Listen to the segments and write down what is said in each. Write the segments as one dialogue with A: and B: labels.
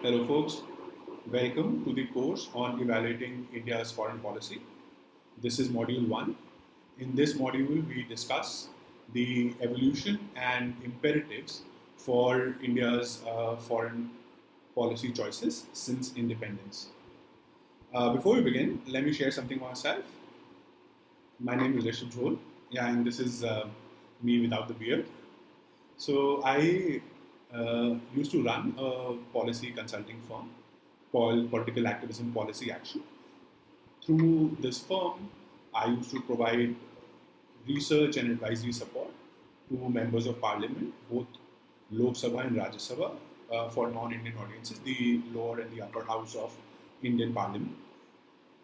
A: Hello, folks. Welcome to the course on evaluating India's foreign policy. This is Module 1. In this module, we discuss the evolution and imperatives for India's foreign policy choices since independence. Before we begin, let me share something about myself. My name is Rishabh Jhol, yeah, and this is me without the beard. So I used to run a policy consulting firm called Political Activism Policy Action. Through this firm, I used to provide research and advisory support to members of parliament, both Lok Sabha and Rajya Sabha, for non-Indian audiences, the lower and the upper house of Indian parliament.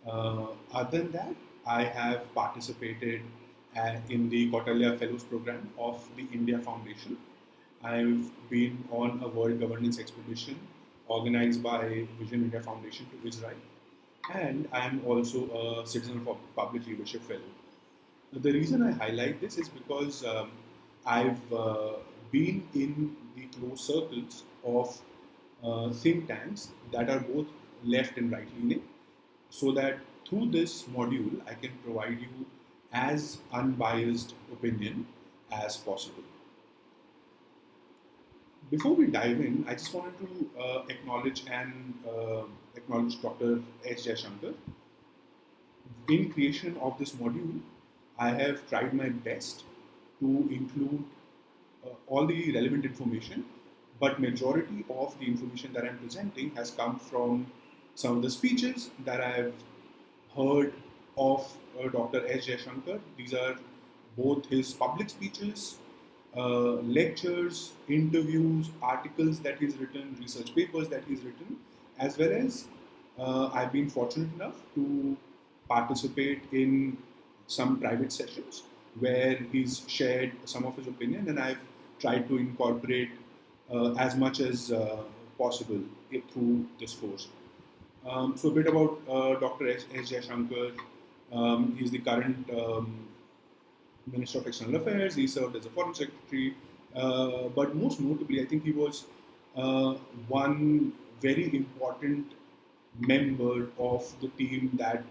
A: Other than that, I have participated in the Kautilya Fellows program of the India Foundation. I've been on a world governance expedition organized by Vision India Foundation to Israel, and I am also a Citizen for Public Leadership Fellow. The reason I highlight this is because I've been in the close circles of think tanks that are both left and right leaning, so that through this module I can provide you as unbiased opinion as possible. Before we dive in, I just wanted to acknowledge Dr. S. Jayashankar. In creation of this module, I have tried my best to include all the relevant information, but majority of the information that I'm presenting has come from some of the speeches that I've heard of Dr. S. Jayashankar. These are both his public speeches, lectures, interviews, articles that he's written, research papers that he's written, as well as I've been fortunate enough to participate in some private sessions where he's shared some of his opinion, and I've tried to incorporate as much as possible through this course. So a bit about Dr. S. Jayashankar. He's the current Minister of External Affairs. He served as a Foreign Secretary, but most notably, I think he was one very important member of the team that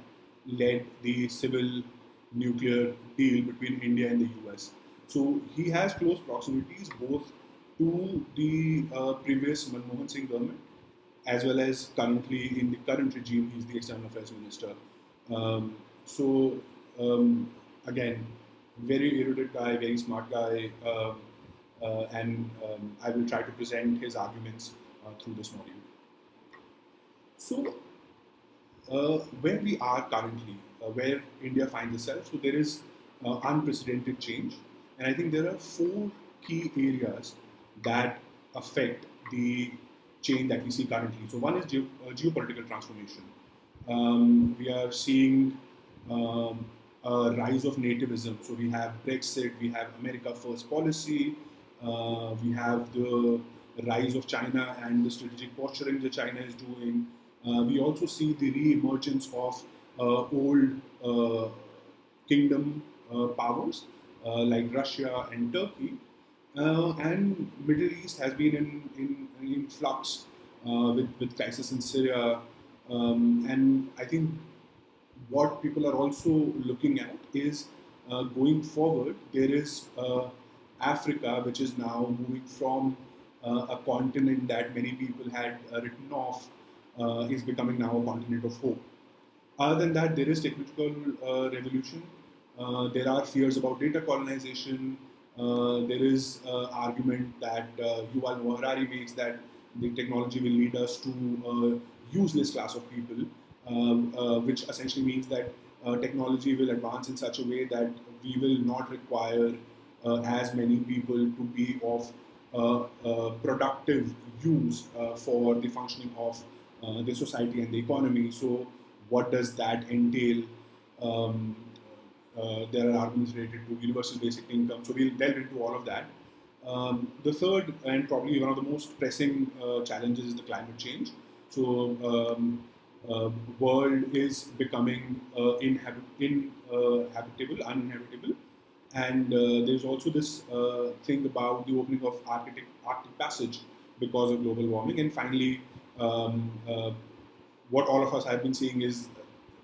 A: led the civil nuclear deal between India and the US. So he has close proximities both to the previous Manmohan Singh government as well as currently in the current regime. He's the External Affairs Minister. Um, so again, very erudite guy, very smart guy, and I will try to present his arguments through this module. So, where we are currently, where India finds itself, so there is unprecedented change, and I think there are four key areas that affect the change that we see currently. So, one is geopolitical transformation. We are seeing a rise of nativism. So we have Brexit, we have America First policy, we have the rise of China and the strategic posturing that China is doing. We also see the re-emergence of old kingdom powers like Russia and Turkey. And Middle East has been in flux with crisis in Syria. And I think what people are also looking at is going forward, there is Africa, which is now moving from a continent that many people had written off, is becoming now a continent of hope. Other than that, there is technological revolution. There are fears about data colonization. There is argument that Yuval Noah Harari makes that the technology will lead us to a useless class of people, which essentially means that technology will advance in such a way that we will not require as many people to be of productive use for the functioning of the society and the economy. So, what does that entail? Um, there are arguments related to universal basic income. So, we'll delve into all of that. The third and probably one of the most pressing challenges is the climate change. So, world is becoming uninhabitable, and there's also this thing about the opening of Arctic Passage because of global warming, and finally what all of us have been seeing is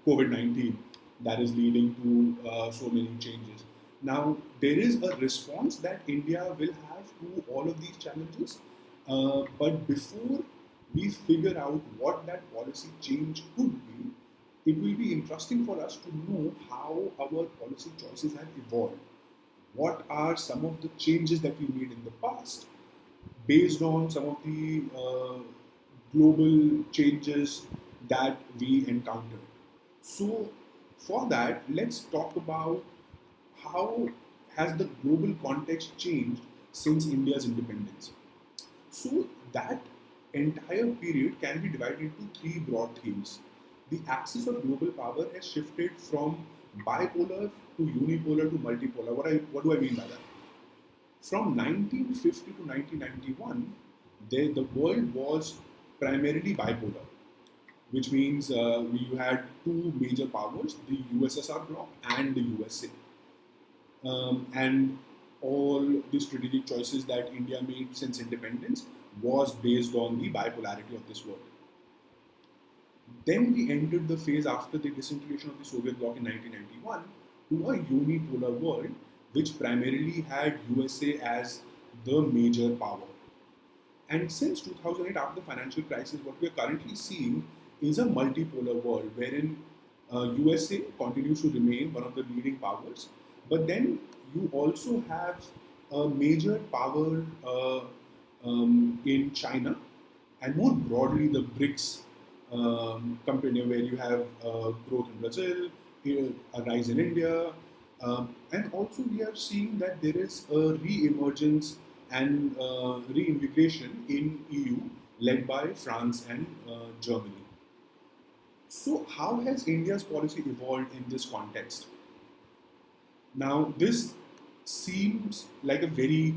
A: COVID-19 that is leading to so many changes. Now, there is a response that India will have to all of these challenges, but before we figure out what that policy change could be, it will be interesting for us to know how our policy choices have evolved. What are some of the changes that we made in the past based on some of the global changes that we encountered? So, for that, let's talk about how has the global context changed since India's independence. So that entire period can be divided into three broad themes. The axis of global power has shifted from bipolar to unipolar to multipolar. What do I mean by that? From 1950 to 1991, the world was primarily bipolar, which means you had two major powers, the USSR bloc and the USA. And all the strategic choices that India made since independence was based on the bipolarity of this world. Then we entered the phase after the disintegration of the Soviet bloc in 1991 to a unipolar world, which primarily had USA as the major power. And since 2008, after the financial crisis, what we are currently seeing is a multipolar world wherein USA continues to remain one of the leading powers, but then you also have a major power in China, and more broadly the BRICS company, where you have growth in Brazil, a rise in India, and also we are seeing that there is a re-emergence and reinvigoration in EU led by France and Germany. So, how has India's policy evolved in this context? Now, this seems like a very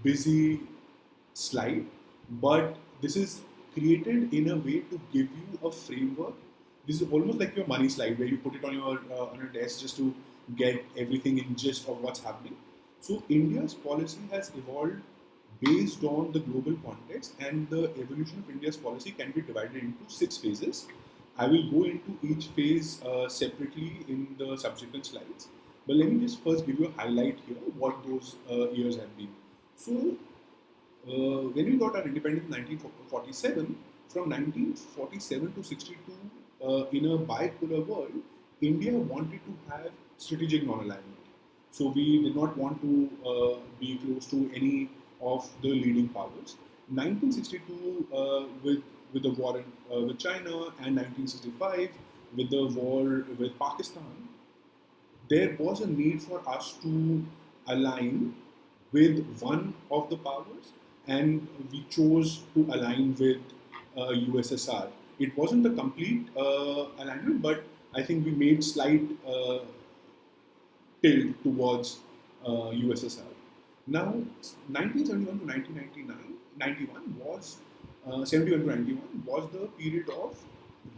A: busy slide, but this is created in a way to give you a framework. This is almost like your money slide where you put it on your desk just to get everything in gist of what's happening. So India's policy has evolved based on the global context, and the evolution of India's policy can be divided into 6 phases. I will go into each phase separately in the subsequent slides, but let me just first give you a highlight here what those years have been. So when we got our independence in 1947, from 1947 to 62, in a bipolar world, India wanted to have strategic non-alignment. So we did not want to be close to any of the leading powers. 1962, with the war with China, and 1965 with the war with Pakistan, there was a need for us to align with one of the powers, and we chose to align with USSR. It wasn't a complete alignment, but I think we made slight tilt towards USSR. Now, 1971 to 1999, 91 was 71 to 91 was the period of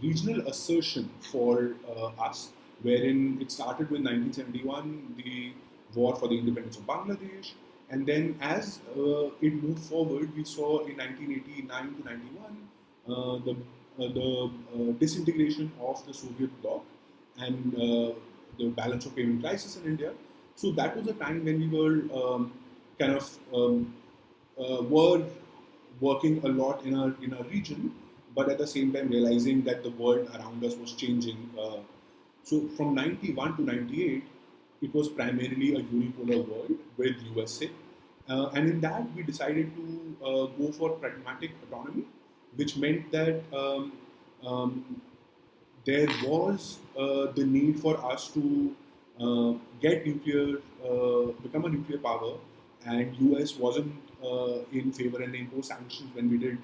A: regional assertion for us, wherein it started with 1971, the war for the independence of Bangladesh, and then as it moved forward, we saw in 1989 to 91 the disintegration of the Soviet bloc and the balance of payment crisis in India. So that was a time when we were kind of were working a lot in our region, but at the same time realizing that the world around us was changing. So from 91 to 98, it was primarily a unipolar world with USA. And in that, we decided to go for pragmatic autonomy, which meant that there was the need for us to get nuclear, become a nuclear power, and US wasn't in favor and they imposed sanctions when we did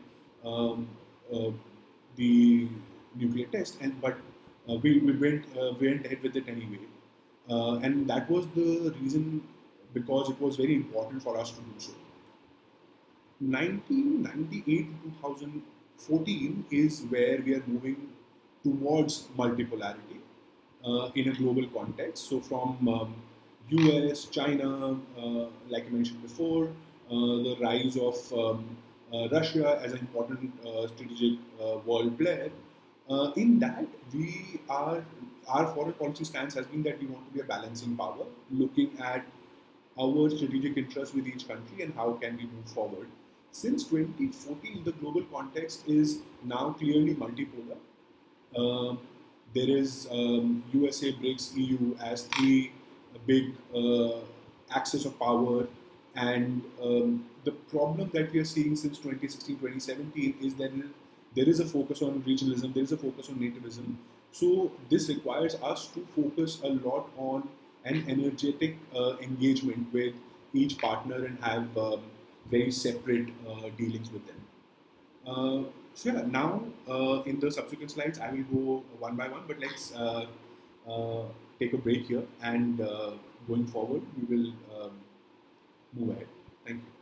A: the nuclear test, and but we went ahead with it anyway, and that was the reason because it was very important for us to do so. 1998 to 2014 is where we are moving towards multipolarity in a global context. So from US, China, like I mentioned before, the rise of Russia as an important strategic world player. In that, our foreign policy stance has been that we want to be a balancing power, looking at our strategic interests with each country and how can we move forward. Since 2014, the global context is now clearly multipolar. Um, there is USA, BRICS, EU as three big axes of power, and the problem that we are seeing since 2016, 2017 is that there is a focus on regionalism, there is a focus on nativism. So this requires us to focus a lot on an energetic engagement with each partner and have very separate dealings with them. So yeah, now in the subsequent slides, I will go one by one, but let's take a break here and going forward, we will move ahead. Thank you.